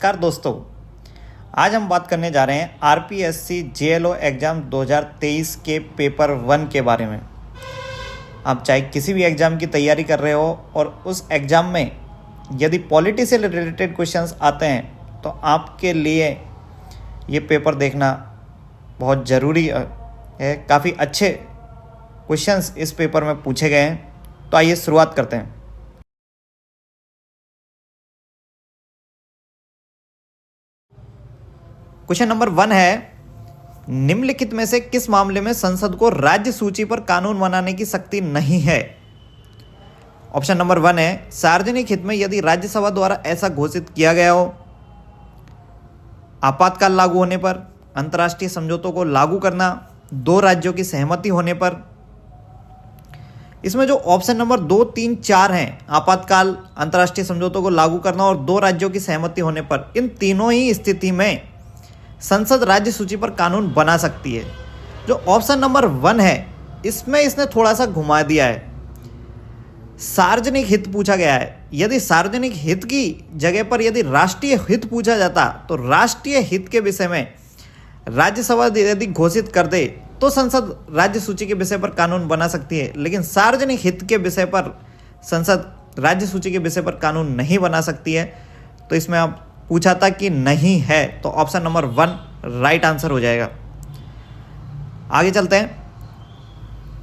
नमस्कार दोस्तों, आज हम बात करने जा रहे हैं आरपीएससी जेएलओ एग्ज़ाम 2023 के पेपर 1 के बारे में। आप चाहे किसी भी एग्ज़ाम की तैयारी कर रहे हो और उस एग्ज़ाम में यदि पॉलिटी से रिलेटेड क्वेश्चंस आते हैं तो आपके लिए ये पेपर देखना बहुत ज़रूरी है। काफ़ी अच्छे क्वेश्चंस इस पेपर में पूछे गए हैं, तो आइए शुरुआत करते हैं। क्वेश्चन नंबर 1 है, निम्नलिखित में से किस मामले में संसद को राज्य सूची पर कानून बनाने की शक्ति नहीं है? ऑप्शन नंबर 1 है, सार्वजनिक हित में यदि राज्यसभा द्वारा ऐसा घोषित किया गया हो, आपातकाल लागू होने पर, अंतर्राष्ट्रीय समझौतों को लागू करना, 2 राज्यों की सहमति होने पर। इसमें जो ऑप्शन नंबर 2, 3, 4 हैं, आपातकाल, अंतर्राष्ट्रीय समझौतों को लागू करना और 2 राज्यों की सहमति होने पर, इन तीनों ही स्थिति में संसद राज्य सूची पर कानून बना सकती है। जो ऑप्शन नंबर 1 है, इसमें इसने थोड़ा सा घुमा दिया है। सार्वजनिक हित पूछा गया है। यदि सार्वजनिक हित की जगह पर यदि राष्ट्रीय हित पूछा जाता तो राष्ट्रीय हित के विषय में राज्यसभा यदि घोषित कर दे तो संसद राज्य सूची के विषय पर कानून बना सकती है, लेकिन सार्वजनिक हित के विषय पर संसद राज्य सूची के विषय पर कानून नहीं बना सकती है। तो इसमें आप पूछा था कि नहीं है, तो ऑप्शन नंबर 1 राइट आंसर हो जाएगा। आगे चलते हैं,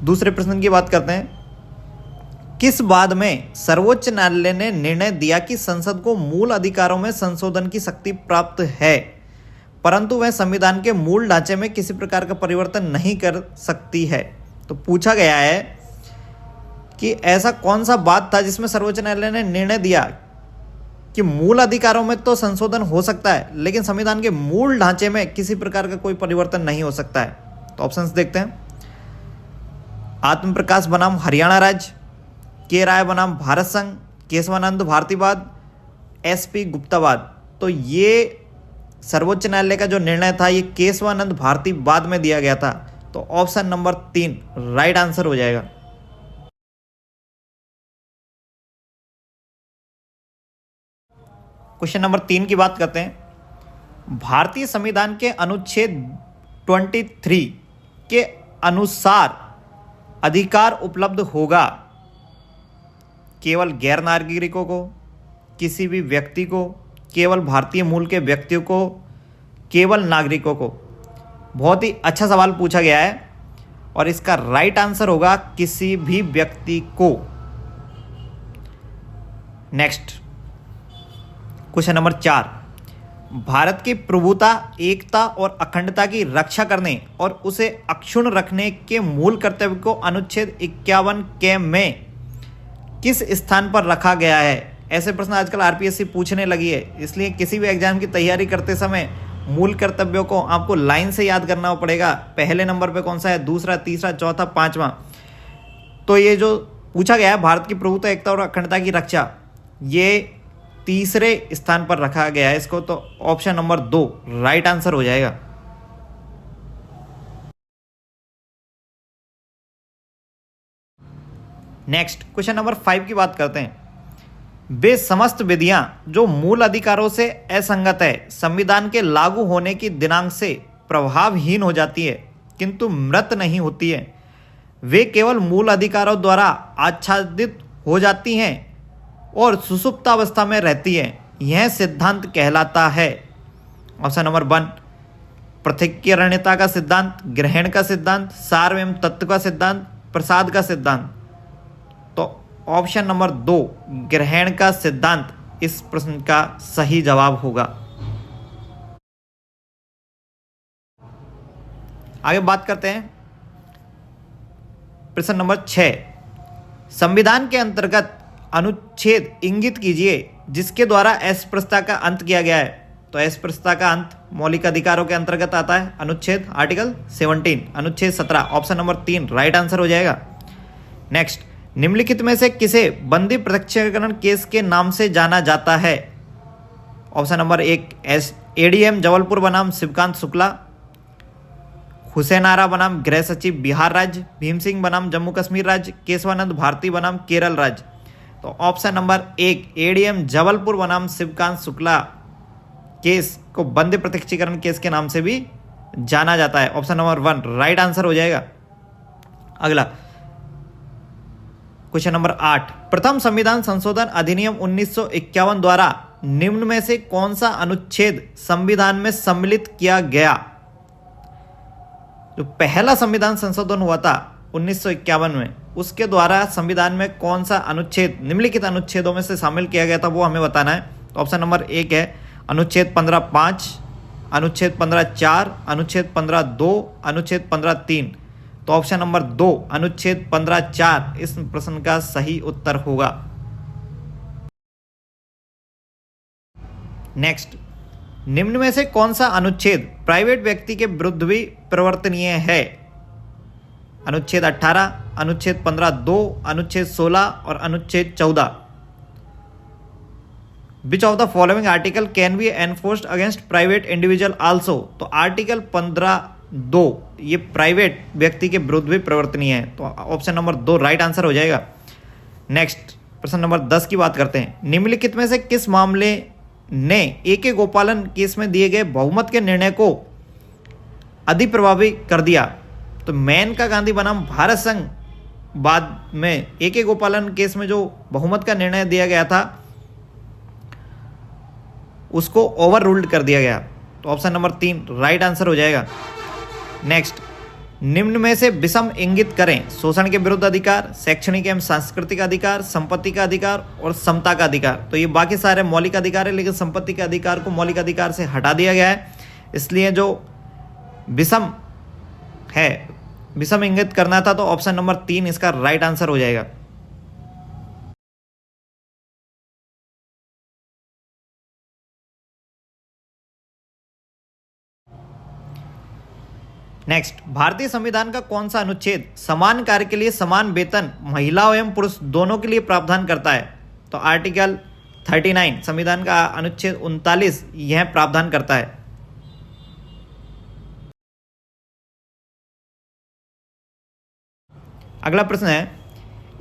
दूसरे प्रश्न की बात करते हैं। किस बात में सर्वोच्च न्यायालय ने निर्णय दिया कि संसद को मूल अधिकारों में संशोधन की शक्ति प्राप्त है, परंतु वह संविधान के मूल ढांचे में किसी प्रकार का परिवर्तन नहीं कर सकती है? तो पूछा गया है कि ऐसा कौन सा बात था जिसमें सर्वोच्च न्यायालय ने निर्णय दिया कि मूल अधिकारों में तो संशोधन हो सकता है, लेकिन संविधान के मूल ढांचे में किसी प्रकार का कोई परिवर्तन नहीं हो सकता है। तो ऑप्शंस देखते हैं। आत्म प्रकाश बनाम हरियाणा राज्य, के राय बनाम भारत संघ, केशवानंद भारतीवाद, एसपी गुप्तावाद। तो ये सर्वोच्च न्यायालय का जो निर्णय था ये केशवानंद भारतीवाद में दिया गया था। तो ऑप्शन नंबर 3 राइट आंसर हो जाएगा। क्वेश्चन नंबर 3 की बात करते हैं। भारतीय संविधान के अनुच्छेद 23 के अनुसार अधिकार उपलब्ध होगा केवल गैर नागरिकों को, किसी भी व्यक्ति को, केवल भारतीय मूल के व्यक्तियों को, केवल नागरिकों को। बहुत ही अच्छा सवाल पूछा गया है और इसका राइट आंसर होगा किसी भी व्यक्ति को। नेक्स्ट क्वेश्चन नंबर 4, भारत की प्रभुता, एकता और अखंडता की रक्षा करने और उसे अक्षुण्ण रखने के मूल कर्तव्य को अनुच्छेद 51 के में किस स्थान पर रखा गया है? ऐसे प्रश्न आजकल आरपीएससी पूछने लगी है, इसलिए किसी भी एग्जाम की तैयारी करते समय मूल कर्तव्यों को आपको लाइन से याद करना पड़ेगा। पहले नंबर पे कौन सा है, दूसरा, तीसरा, चौथा, 5वां। तो ये जो पूछा गया है भारत की प्रभुता, एकता और अखंडता की रक्षा, ये तीसरे स्थान पर रखा गया है इसको। तो ऑप्शन नंबर 2 राइट आंसर हो जाएगा। नेक्स्ट क्वेश्चन नंबर 5 की बात करते हैं। वे समस्त विधियां जो मूल अधिकारों से असंगत है संविधान के लागू होने की दिनांक से प्रभावहीन हो जाती है किंतु मृत नहीं होती है। वे केवल मूल अधिकारों द्वारा आच्छादित हो जाती हैं और सुषुप्तावस्था में रहती है। यह सिद्धांत कहलाता है। ऑप्शन नंबर 1 पृथक्करणीयता का सिद्धांत, ग्रहण का सिद्धांत, सार एवं तत्व का सिद्धांत, प्रसाद का सिद्धांत। तो ऑप्शन नंबर 2 ग्रहण का सिद्धांत इस प्रश्न का सही जवाब होगा। आगे बात करते हैं प्रश्न नंबर 6, संविधान के अंतर्गत अनुच्छेद इंगित कीजिए जिसके द्वारा अस्पृश्यता का अंत किया गया है। तो अस्पृश्यता का अंत मौलिक अधिकारों के अंतर्गत आता है, अनुच्छेद आर्टिकल 17, अनुच्छेद 17। ऑप्शन नंबर 3 राइट आंसर हो जाएगा। नेक्स्ट, निम्नलिखित में से किसे बंदी प्रत्यक्षीकरण केस के नाम से जाना जाता है? ऑप्शन नंबर 1 एडीएम जबलपुर बनाम शिवकांत शुक्ला, हुसैन आरा बनाम गृह सचिव बिहार राज्य, भीम सिंह बनाम जम्मू कश्मीर राज्य, केशवानंद भारती बनाम केरल राज्य। तो ऑप्शन नंबर 1 एडीएम जबलपुर बनाम शिवकांत शुक्ला केस को बंद प्रत्यक्षीकरण केस के नाम से भी जाना जाता है। ऑप्शन नंबर 1 राइट आंसर हो जाएगा। अगला क्वेश्चन नंबर 8, प्रथम संविधान संशोधन अधिनियम 1951 द्वारा निम्न में से कौन सा अनुच्छेद संविधान में सम्मिलित किया गया? जो पहला संविधान संशोधन हुआ था 1951 में, उसके द्वारा संविधान में कौन सा अनुच्छेद निम्नलिखित अनुच्छेदों में से शामिल किया गया था, वो हमें बताना है। तो ऑप्शन नंबर 1 है अनुच्छेद 15(5), अनुच्छेद 15(4), अनुच्छेद 15(2), अनुच्छेद 15(3। तो ऑप्शन नंबर 2 अनुच्छेद 15(4) इस प्रश्न का सही उत्तर होगा। नेक्स्ट, निम्न में से कौन सा अनुच्छेद प्राइवेट व्यक्ति के विरुद्ध भी प्रवर्तनीय है? अनुच्छेद 18, अनुच्छेद 15(2), अनुच्छेद 16 और अनुच्छेद 14। Which of the following article can be enforced against private individual also? तो आर्टिकल 15(2) ये प्राइवेट व्यक्ति के विरुद्ध भी प्रवर्तनीय है। तो ऑप्शन नंबर 2 राइट आंसर हो जाएगा। नेक्स्ट, प्रश्न नंबर 10 की बात करते हैं। निम्नलिखित में से किस मामले ने ए.के. गोपालन केस में दिए गए बहुमत के निर्णय को अधिप्रभावी कर दिया? तो मेनका गांधी बनाम भारत संघ बाद में ए.के. गोपालन केस में जो बहुमत का निर्णय दिया गया था उसको ओवर रूल्ड कर दिया गया। तो ऑप्शन नंबर 3 राइट आंसर हो जाएगा। नेक्स्ट, निम्न में से विषम इंगित करें। शोषण के विरुद्ध अधिकार, शैक्षणिक एवं सांस्कृतिक अधिकार, संपत्ति का अधिकार और समता का अधिकार। तो ये बाकी सारे मौलिक अधिकार है, लेकिन संपत्ति के अधिकार को मौलिक अधिकार से हटा दिया गया है, इसलिए जो विषम है, विषम इंगित करना था, तो ऑप्शन नंबर 3 इसका राइट आंसर हो जाएगा। नेक्स्ट, भारतीय संविधान का कौन सा अनुच्छेद समान कार्य के लिए समान वेतन महिलाओं एवं पुरुष दोनों के लिए प्रावधान करता है? तो आर्टिकल 39 संविधान का अनुच्छेद 39 यह प्रावधान करता है। अगला प्रश्न है,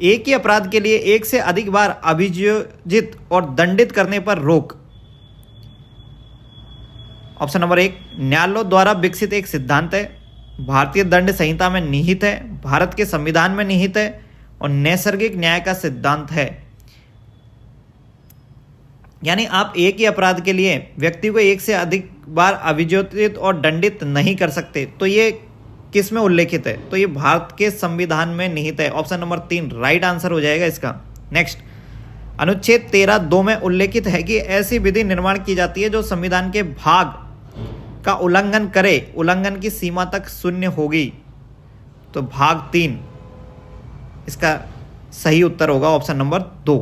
एक ही अपराध के लिए एक से अधिक बार अभियोजित और दंडित करने पर रोक। ऑप्शन नंबर 1 न्यायालयों द्वारा विकसित एक सिद्धांत है, भारतीय दंड संहिता में निहित है, भारत के संविधान में निहित है और नैसर्गिक न्याय का सिद्धांत है। यानी आप एक ही अपराध के लिए व्यक्ति को एक से अधिक बार अभियोजित और दंडित नहीं कर सकते। तो ये किस में उल्लेखित है? तो ये भारत के संविधान में निहित है। ऑप्शन नंबर 3 राइट आंसर हो जाएगा इसका। नेक्स्ट, अनुच्छेद 13(2) में उल्लेखित है कि ऐसी विधि निर्माण की जाती है जो संविधान के भाग का उल्लंघन करे, उल्लंघन की सीमा तक शून्य होगी। तो भाग 3 इसका सही उत्तर होगा, ऑप्शन नंबर 2।